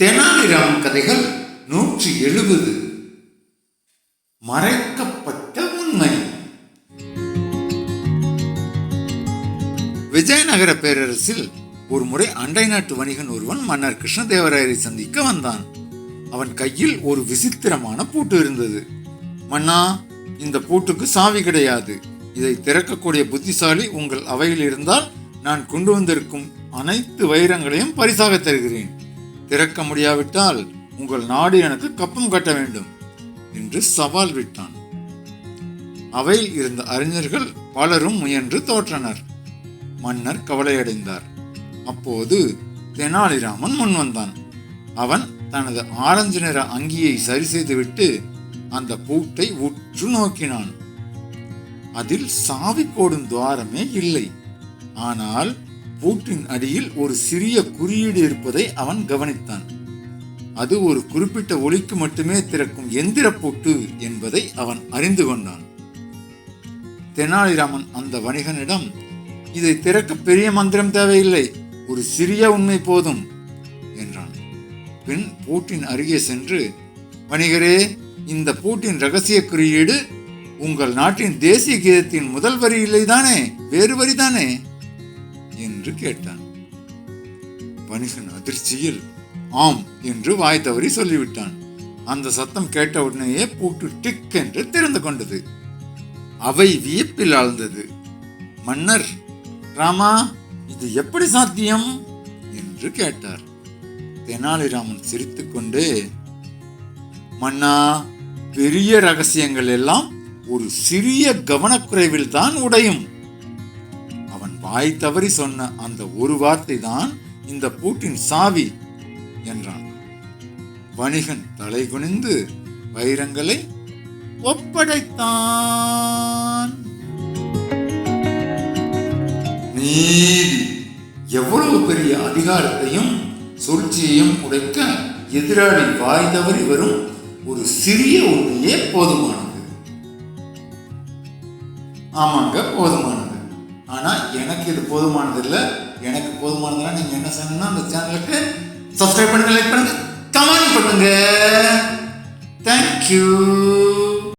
தெனாலிராமன் கதைகள் 170. மறைக்கப்பட்ட உண்மை. விஜயநகர பேரரசில் ஒரு முறை அண்டை நாட்டு வணிகன் ஒருவன் மன்னர் கிருஷ்ணதேவராயரை சந்திக்க வந்தான். அவன் கையில் ஒரு விசித்திரமான பூட்டு இருந்தது. மன்னா, இந்த பூட்டுக்கு சாவி கிடையாது. இதை திறக்கக்கூடிய புத்திசாலி உங்கள் அவையில் இருந்தால் நான் கொண்டு வந்திருக்கும் அனைத்து வைரங்களையும் பரிசாக தருகிறேன். திறக்க முடியாவிட்டால் உங்கள் நாடு எனக்கு கப்பம் கட்ட வேண்டும் என்று சவால் விட்டான். அவையில் இருந்த அறிஞர்கள் பலரும் முயன்று தோற்றனர். மன்னர் கவலையடைந்தார். அப்போது தெனாலிராமன் முன் வந்தான். அவன் தனது ஆரஞ்சு நிற அங்கியை சரி செய்துவிட்டு அந்த பூட்டை உற்று நோக்கினான். அதில் சாவி போடும் துவாரமே இல்லை. ஆனால் பூட்டின் அடியில் ஒரு சிறிய குறியீடு இருப்பதை அவன் கவனித்தான். அது ஒரு குறிப்பிட்ட ஒலிக்கு மட்டுமே திறக்கும் எந்திர பூட்டு என்பதை அவன் அறிந்து கொண்டான். தெனாலிராமன் அந்த வணிகனிடம், இதை திறக்க பெரிய மந்திரம் தேவையில்லை, ஒரு சிறிய உண்மை போதும் என்றான். பின் பூட்டின் அருகே சென்று, வணிகரே, இந்த பூட்டின் ரகசிய குறியீடு உங்கள் நாட்டின் தேசிய கீதத்தின் முதல் வரி இல்லை தானே, வேறு வரிதானே என்று கேட்டான். வணிகன் அதிர்ச்சியில் ஆம் என்று வாய் தவறி சொல்லிவிட்டான். அந்த சத்தம் கேட்ட உடனேயே பூட்டு டிக் என்று திறந்து கொண்டது. அவை வியப்பில் ஆழ்ந்தது. மன்னர், ராமா, இது எப்படி சாத்தியம் என்று கேட்டார். தெனாலிராமன் சிரித்துக்கொண்டே, மன்னா, பெரிய ரகசியங்கள் எல்லாம் ஒரு சிறிய கவனக்குறைவில் தான் உடையும். அவன் வாய் தவறி சொன்ன அந்த ஒரு வார்த்தை தான் இந்த பூட்டின் சாவி என்றான். வணிகன் தலை குனிந்து வைரங்களை ஒப்படைத்தான். நீதி எவ்வளவு பெரிய அதிகாரத்தையும் சூழ்ச்சியையும் உடைக்க எதிராளி வாய் தவறி வரும் ஒரு சிறிய உண்மையே போதுமானது. ஆமாங்க, போதுமானது. ஆனா எனக்கு இது போதுமானது இல்லை. எனக்கு போதுமானதுன்னா நீங்க என்ன செய்யணும்னா அந்த சேனலுக்கு சப்ஸ்கிரைப் பண்ணுங்க, லைக் பண்ணுங்க, கமெண்ட் பண்ணுங்க. தேங்க்யூ.